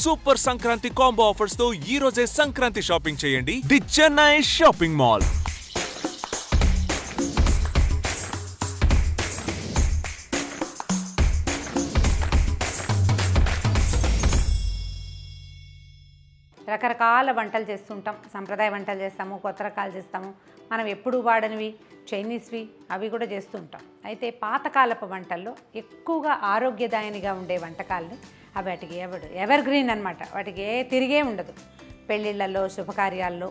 Super Sankranti combo offers తో ఈ రోజే సంక్రాంతి షాపింగ్ చేయండి ది చెన్నై షాపింగ్ మాల్. రకరకాల వంటలు చేస్తుంటాం. సంప్రదాయ వంటలు చేస్తాము, కొత్త రకాలు చేస్తాము. మనం ఎప్పుడు వాడనివి చైనీస్వి అవి కూడా చేస్తూ ఉంటాం. అయితే పాతకాలపు వంటల్లో ఎక్కువగా ఆరోగ్యదాయనిగా ఉండే వంటకాలని వాటికి ఎవర్ గ్రీన్ అనమాట. వాటికి తిరిగే ఉండదు. పెళ్ళిళ్ళల్లో, శుభకార్యాల్లో,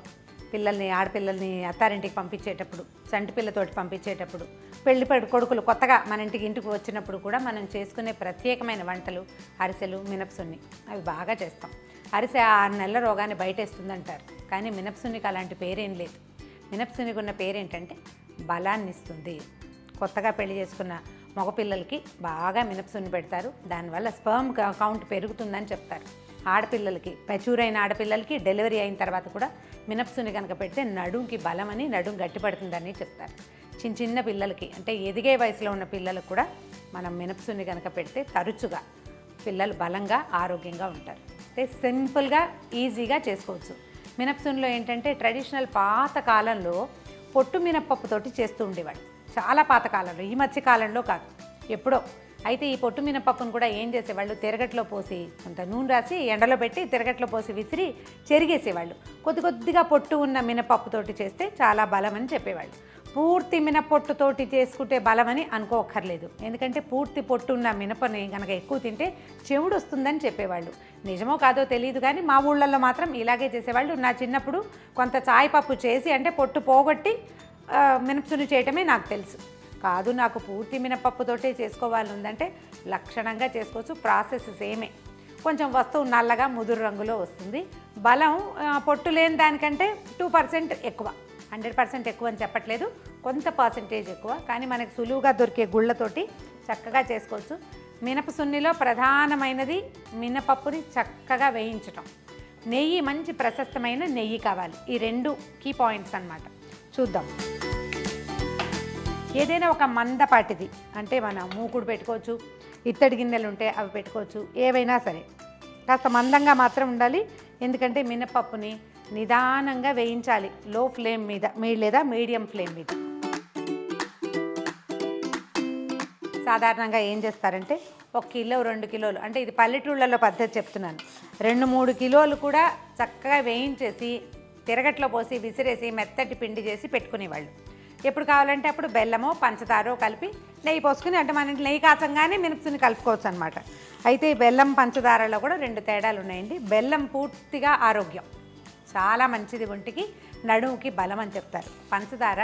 ఆడపిల్లల్ని అత్తారింటికి పంపించేటప్పుడు, చంటి పిల్లతోటి పంపించేటప్పుడు, పెళ్లి కొడుకులు కొత్తగా మన ఇంటికి వచ్చినప్పుడు కూడా మనం చేసుకునే ప్రత్యేకమైన వంటలు అరిసెలు, మినపసున్ని. అవి బాగా చేస్తాం. అరిసె 6 నెలల రోగాన్ని బయటేస్తుందంటారు. కానీ మినపసున్నికి అలాంటి పేరేం లేదు. మినపసున్నికి ఉన్న పేరేంటంటే బలాన్ని ఇస్తుంది. కొత్తగా పెళ్లి చేసుకున్న మగపిల్లలకి బాగా మినపసున్ని పెడతారు. దానివల్ల స్పర్మ్ కౌంట్ పెరుగుతుందని చెప్తారు. ఆడపిల్లలకి, మెచ్యూర్ అయిన ఆడపిల్లలకి డెలివరీ అయిన తర్వాత కూడా మినపసున్ని కనుక పెడితే నడుంకి బలమని, నడుం గట్టిపడుతుందని చెప్తారు. చిన్న పిల్లలకి అంటే ఎదిగే వయసులో ఉన్న పిల్లలకు కూడా మనం మినపసున్ని కనుక పెడితే తరచుగా పిల్లలు బలంగా ఆరోగ్యంగా ఉంటారు. అంటే సింపుల్గా ఈజీగా చేసుకోవచ్చు. మినపసున్నిలో ఏంటంటే ట్రెడిషనల్ పాత కాలంలో పొట్టు మినపప్పుతోటి చేస్తూ ఉండేవాడు. చాలా పాతకాలంలో, ఈ మధ్య కాలంలో కాదు, ఎప్పుడో. అయితే ఈ పొట్టు మినపప్పును కూడా ఏం చేసేవాళ్ళు, తిరగట్లో పోసి కొంత నూనె రాసి ఎండలో పెట్టి తిరగట్లో పోసి విసిరి చెరిగేసేవాళ్ళు. కొద్దిగా పొట్టు ఉన్న మినపప్పుతోటి చేస్తే చాలా బలం అని చెప్పేవాళ్ళు. పూర్తి మినపొట్టుతోటి చేసుకుంటే బలమని అనుకోక్కర్లేదు. ఎందుకంటే పూర్తి పొట్టు ఉన్న మినపని కనుక ఎక్కువ తింటే చెవుడు వస్తుందని చెప్పేవాళ్ళు. నిజమో కాదో తెలియదు కానీ మా ఊళ్ళల్లో మాత్రం ఇలాగే చేసేవాళ్ళు. నా చిన్నప్పుడు కొంత చాయ్ పప్పు చేసి అంటే పొట్టు పోగొట్టి మినపసున్ని చేయటమే నాకు తెలుసు. కాదు, నాకు పూర్తి మినపప్పుతోటే చేసుకోవాలి ఉందంటే లక్షణంగా చేసుకోవచ్చు. ప్రాసెస్ సేమే. కొంచెం వస్తువు నల్లగా ముదురు రంగులో వస్తుంది. బలం పొట్టు లేని దానికంటే 2% ఎక్కువ. 100% ఎక్కువ అని చెప్పట్లేదు, కొంత పర్సెంటేజ్ ఎక్కువ. కానీ మనకు సులువుగా దొరికే గుళ్ళతోటి చక్కగా చేసుకోవచ్చు. మినపసున్నిలో ప్రధానమైనది మినపప్పుని చక్కగా వేయించటం. నెయ్యి, మంచి ప్రశస్తమైన నెయ్యి కావాలి. ఈ 2 కీ పాయింట్స్ అన్నమాట. చూద్దాం. ఏదైనా ఒక మందపాటిది అంటే మనం మూకుడు పెట్టుకోవచ్చు, ఇత్తడి గిన్నెలు ఉంటే అవి పెట్టుకోవచ్చు, ఏవైనా సరే కాస్త మందంగా మాత్రం ఉండాలి. ఎందుకంటే మినపప్పుని నిదానంగా వేయించాలి, లో ఫ్లేమ్ మీద లేదా మీడియం ఫ్లేమ్ మీద. సాధారణంగా ఏం చేస్తారంటే 1 కిలో 2 కిలోలు, అంటే ఇది పల్లెటూళ్ళలో పద్ధతి చెప్తున్నాను, 2-3 కిలోలు కూడా చక్కగా వేయించేసి తిరగట్లో పోసి విసిరేసి మెత్తటి పిండి చేసి పెట్టుకునేవాళ్ళు. ఎప్పుడు కావాలంటే అప్పుడు బెల్లమో పంచదారో కలిపి నెయ్యి పోసుకుని, అంటే మన నెయ్యి కాచంగానే మినపసున్ని కలుపుకోవచ్చు అనమాట. అయితే బెల్లం పంచదారలో కూడా 2 తేడాలు ఉన్నాయండి. బెల్లం పూర్తిగా ఆరోగ్యం, చాలా మంచిది, ఒంటికి నడుముకి బలం అని చెప్తారు. పంచదార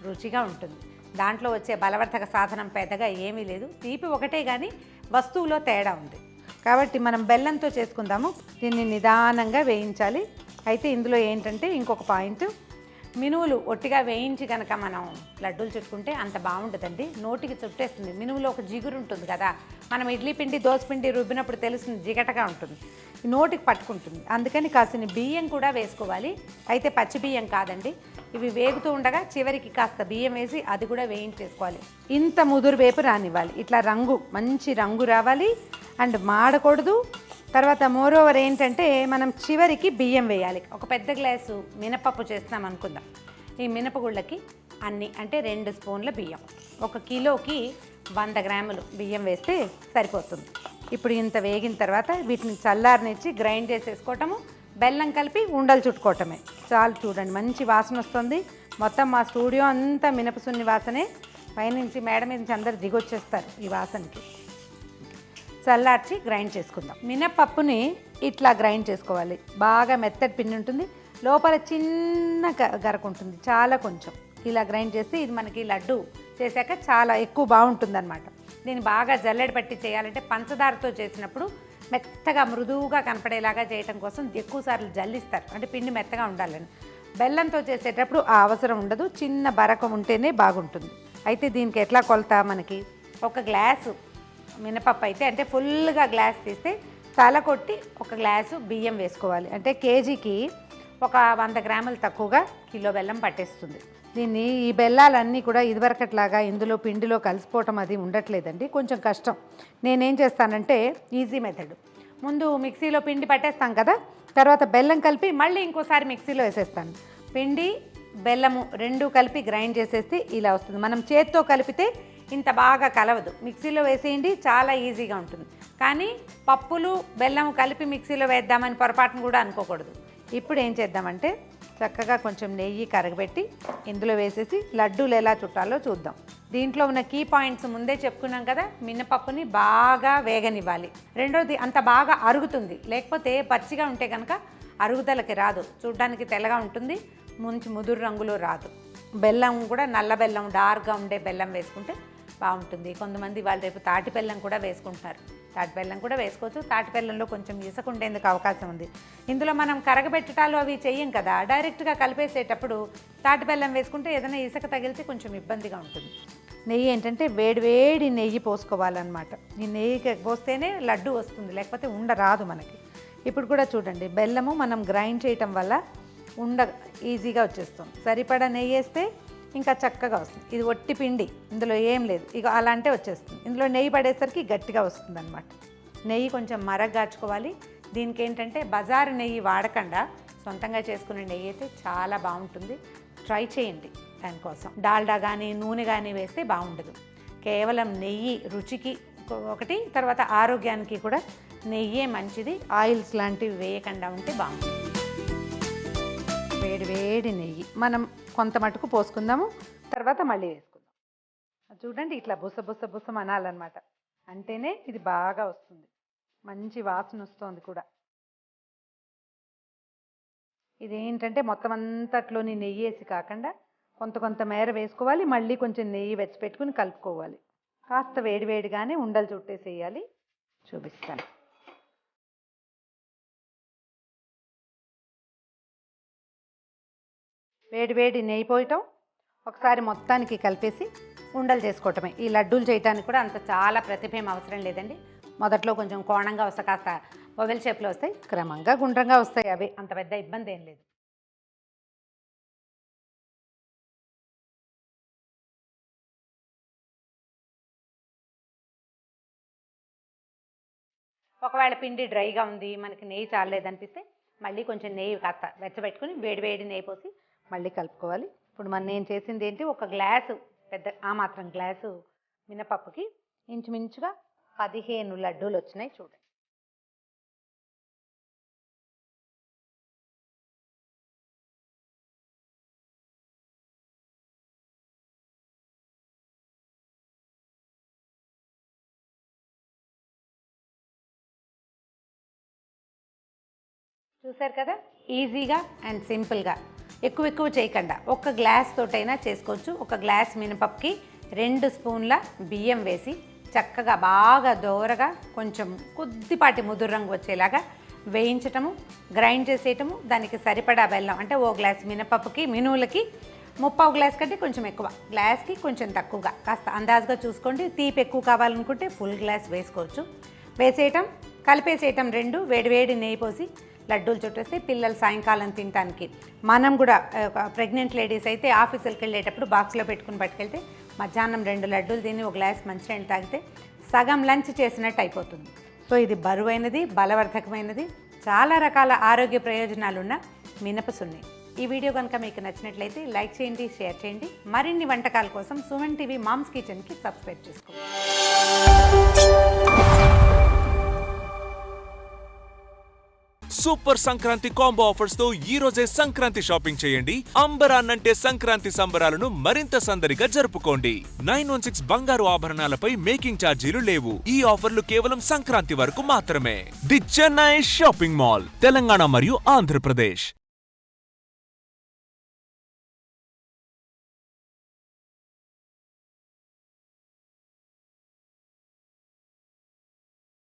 రుచిగా ఉంటుంది. దాంట్లో వచ్చే బలవర్ధక సాధనం పెద్దగా ఏమీ లేదు. తీపి ఒకటే కానీ వస్తువులో తేడా ఉంది. కాబట్టి మనం బెల్లంతో చేసుకుందాము. దీన్ని నిదానంగా వేయించాలి. అయితే ఇందులో ఏంటంటే ఇంకొక పాయింట్, మినువులు ఒట్టిగా వేయించి కనుక మనం లడ్డూలు చుట్టుకుంటే అంత బాగుంటుందండి, నోటికి చుట్టేస్తుంది. మినువులో ఒక జిగురు ఉంటుంది కదా, మనం ఇడ్లీ పిండి దోశ పిండి రుబ్బినప్పుడు తెలుస్తుంది, జిగటగా ఉంటుంది, నోటికి పట్టుకుంటుంది. అందుకని కాసిన బియ్యం కూడా వేసుకోవాలి. అయితే పచ్చి బియ్యం కాదండి, ఇవి వేగుతూ ఉండగా చివరికి కాస్త బియ్యం వేసి అది కూడా వేయించేసుకోవాలి. ఇంత ముదురు వేపు రానివ్వాలి. ఇట్లా మంచి రంగు రావాలి అండ్ మాడకూడదు. తర్వాత మోరోవర్ ఏంటంటే మనం చివరికి బియ్యం వేయాలి. ఒక పెద్ద గ్లాసు మినపప్పు చేస్తున్నాం అనుకుందాం. ఈ మినపగుళ్ళకి అన్ని అంటే 2 స్పూన్ల బియ్యం, 1 కిలోకి 100 గ్రాములు బియ్యం వేస్తే సరిపోతుంది. ఇప్పుడు ఇంత వేగిన తర్వాత వీటిని చల్లారనిచ్చి గ్రైండ్ చేసేసుకోవటము, బెల్లం కలిపి ఉండలు చుట్టుకోవటమే చాలు. చూడండి, మంచి వాసన వస్తుంది. మొత్తం మా స్టూడియో అంతా మినపసున్ని వాసనే. పైనుంచి మేడ మీద నుంచి అందరు దిగొచ్చేస్తారు ఈ వాసనకి. చల్లార్చి గ్రైండ్ చేసుకుందాం. మినపప్పుని ఇట్లా గ్రైండ్ చేసుకోవాలి. బాగా మెత్తటి పిండి ఉంటుంది, లోపల చిన్న గరకు ఉంటుంది, చాలా కొంచెం. ఇలా గ్రైండ్ చేస్తే ఇది మనకి లడ్డు చేశాక చాలా ఎక్కువ బాగుంటుంది అనమాట. దీన్ని బాగా జల్లెడ పట్టి చేయాలంటే పంచదారతో చేసినప్పుడు మెత్తగా మృదువుగా కనపడేలాగా చేయటం కోసం ఎక్కువసార్లు జల్లిస్తారు, అంటే పిండి మెత్తగా ఉండాలని. బెల్లంతో చేసేటప్పుడు ఆ అవసరం ఉండదు, చిన్న బరకం ఉంటేనే బాగుంటుంది. అయితే దీనికి ఎట్లా కొలత, మనకి 1 గ్లాసు మినపప్పు అయితే అంటే ఫుల్గా గ్లాస్ తీస్తే తల కొట్టి 1 గ్లాసు బియ్యం వేసుకోవాలి. అంటే కేజీకి ఒక 100 గ్రాములు తక్కువగా కిలో బెల్లం పట్టేస్తుంది. దీన్ని ఈ బెల్లాలన్నీ కూడా ఇదివరకట్లాగా ఇందులో పిండిలో కలిసిపోవటం అది ఉండట్లేదండి, కొంచెం కష్టం. నేనేం చేస్తానంటే ఈజీ మెథడ్, ముందు మిక్సీలో పిండి పట్టేస్తాం కదా, తర్వాత బెల్లం కలిపి మళ్ళీ ఇంకోసారి మిక్సీలో వేసేస్తాను. పిండి బెల్లము రెండు కలిపి గ్రైండ్ చేసేస్తే ఇలా వస్తుంది. మనం చేత్తో కలిపితే ఇంత బాగా కలవదు. మిక్సీలో వేసేయండి, చాలా ఈజీగా ఉంటుంది. కానీ పప్పులు బెల్లం కలిపి మిక్సీలో వేద్దామని పొరపాటును కూడా అనుకోకూడదు. ఇప్పుడు ఏం చేద్దామంటే చక్కగా కొంచెం నెయ్యి కరగబెట్టి ఇందులో వేసేసి లడ్డూలు ఎలా చుట్టాలో చూద్దాం. దీంట్లో ఉన్న కీ పాయింట్స్ ముందే చెప్పుకున్నాం కదా, మినపప్పుని బాగా వేగనివ్వాలి. రెండోది అంత బాగా అరుగుతుంది, లేకపోతే పచ్చిగా ఉంటే కనుక అరుగుదలకి రాదు, చూడ్డానికి తెల్లగా ఉంటుంది, మంచి ముదురు రంగులో రాదు. బెల్లం కూడా నల్ల బెల్లం, డార్క్గా ఉండే బెల్లం వేసుకుంటే బాగుంటుంది. కొంతమంది వాళ్ళు రేపు తాటి బెల్లం కూడా వేసుకుంటున్నారు. తాటి బెల్లం కూడా వేసుకోవచ్చు. తాటి బెల్లంలో కొంచెం ఇసుక ఉండేందుకు అవకాశం ఉంది. ఇందులో మనం కరగబెట్టటాలు అవి చెయ్యం కదా, డైరెక్ట్గా కలిపేసేటప్పుడు తాటి బెల్లం వేసుకుంటే ఏదైనా ఇసుక తగిలితే కొంచెం ఇబ్బందిగా ఉంటుంది. నెయ్యి ఏంటంటే వేడి నెయ్యి పోసుకోవాలన్నమాట. ఈ నెయ్యి పోస్తేనే లడ్డు వస్తుంది, లేకపోతే ఉండ రాదు మనకి. ఇప్పుడు కూడా చూడండి, బెల్లము మనం గ్రైండ్ చేయటం వల్ల ఉండ ఈజీగా వచ్చేస్తుంది. సరిపడా నెయ్యి వేస్తే ఇంకా చక్కగా వస్తుంది. ఇది ఒట్టి పిండి, ఇందులో ఏం లేదు, ఇక అలా అంటే వచ్చేస్తుంది. ఇందులో నెయ్యి పడేసరికి గట్టిగా వస్తుంది అనమాట. నెయ్యి కొంచెం మరగ్గాచుకోవాలి. దీనికి ఏంటంటే బజారు నెయ్యి వాడకుండా సొంతంగా చేసుకునే నెయ్యి అయితే చాలా బాగుంటుంది. ట్రై చేయండి. దానికోసం డాల్డా కానీ నూనె కానీ వేస్తే బాగుండదు. కేవలం నెయ్యి రుచికి ఒకటి, తర్వాత ఆరోగ్యానికి కూడా నెయ్యే మంచిది. ఆయిల్స్ లాంటివి వేయకుండా ఉంటే బాగుంటుంది. వేడి నెయ్యి మనం కొంత మటుకు పోసుకుందాము, తర్వాత మళ్ళీ వేసుకుందాం. చూడండి, ఇట్లా బుస అనాలన్నమాట. అంటేనే ఇది బాగా వస్తుంది, మంచి వాసన వస్తుంది కూడా. ఇదేంటంటే మొత్తం అంతట్లోని నెయ్యి వేసి కాకుండా కొంత మేర వేసుకోవాలి, మళ్ళీ కొంచెం నెయ్యి వెచ్చిపెట్టుకుని కలుపుకోవాలి. కాస్త వేడిగానే ఉండలు చుట్టేసేయాలి. చూపిస్తాను. వేడి నెయ్యి పోయటం, ఒకసారి మొత్తానికి కలిపేసి ఉండలు చేసుకోవటమే. ఈ లడ్డూలు చేయడానికి కూడా అంత చాలా ప్రతిభ ఏం అవసరం లేదండి. మొదట్లో కొంచెం కోణంగా వస్తాయి, కాస్త ఓవెల్ షేప్లో వస్తాయి, క్రమంగా గుండ్రంగా వస్తాయి. అవి అంత పెద్ద ఇబ్బంది ఏం లేదు. ఒకవేళ పిండి డ్రైగా ఉంది, మనకి నెయ్యి చాలేదనిపిస్తే మళ్ళీ కొంచెం నెయ్యి కాస్త వెచ్చబెట్టుకుని వేడి నెయ్యి పోసి మళ్ళీ కలుపుకోవాలి. ఇప్పుడు నేను చేసింది ఏంటి, ఒక గ్లాసు పెద్ద ఆ మాత్రం గ్లాసు మినపప్పుకి ఇంచుమించుగా 15 లడ్డూలు వచ్చినాయి. చూడండి, చూసారు కదా, ఈజీగా అండ్ సింపుల్గా. ఎక్కువ చేయకుండా ఒక్క గ్లాస్ తోటైనా చేసుకోవచ్చు. ఒక గ్లాస్ మినపప్పుకి 2 స్పూన్ల బియ్యం వేసి చక్కగా బాగా దోరగా కొంచెం కొద్దిపాటి ముదురు రంగు వచ్చేలాగా వేయించటము, గ్రైండ్ చేసేయటము. దానికి సరిపడా బెల్లం, అంటే ఓ గ్లాస్ మినపప్పుకి మినువులకి 3/4 గ్లాస్ కంటే కొంచెం ఎక్కువ, గ్లాస్కి కొంచెం తక్కువగా, కాస్త అందాజుగా చూసుకోండి. తీపి ఎక్కువ కావాలనుకుంటే ఫుల్ గ్లాస్ వేసుకోవచ్చు. వేసేయటం, కలిపేసేయటం, 2 వేడి నెయ్యి పోసి లడ్డూలు చుట్టేస్తే పిల్లలు సాయంకాలం తినడానికి. మనం కూడా ప్రెగ్నెంట్ లేడీస్ అయితే ఆఫీసులకు వెళ్ళేటప్పుడు బాక్స్లో పెట్టుకుని పట్టుకెళ్తే మధ్యాహ్నం 2 లడ్డూలు తిని ఒక గ్లాస్ మంచినీళ్ళు తాగితే సగం లంచ్ చేసినట్టు అయిపోతుంది. సో ఇది బరువైనది, బలవర్ధకమైనది, చాలా రకాల ఆరోగ్య ప్రయోజనాలున్న మినప సున్ని. ఈ వీడియో కనుక మీకు నచ్చినట్లయితే లైక్ చేయండి, షేర్ చేయండి. మరిన్ని వంటకాల కోసం సుమన్ టీవీ మామ్స్ కిచెన్కి సబ్స్క్రైబ్ చేసుకోండి. సూపర్ సంక్రాంతి కాంబో ఆఫర్స్ తో ఈ రోజే సంక్రాంతి షాపింగ్ చేయండి. అంబరాన్నంటే సంక్రాంతి సంబరాలను మరింత సందడిగా జరుపుకోండి. 916 బంగారు ఆభరణాలపై మేకింగ్ ఛార్జీలు లేవు. ఈ ఆఫర్లు కేవలం సంక్రాంతి వరకు మాత్రమే. The Chennai shopping mall, Telangana మరియు ఆంధ్రప్రదేశ్.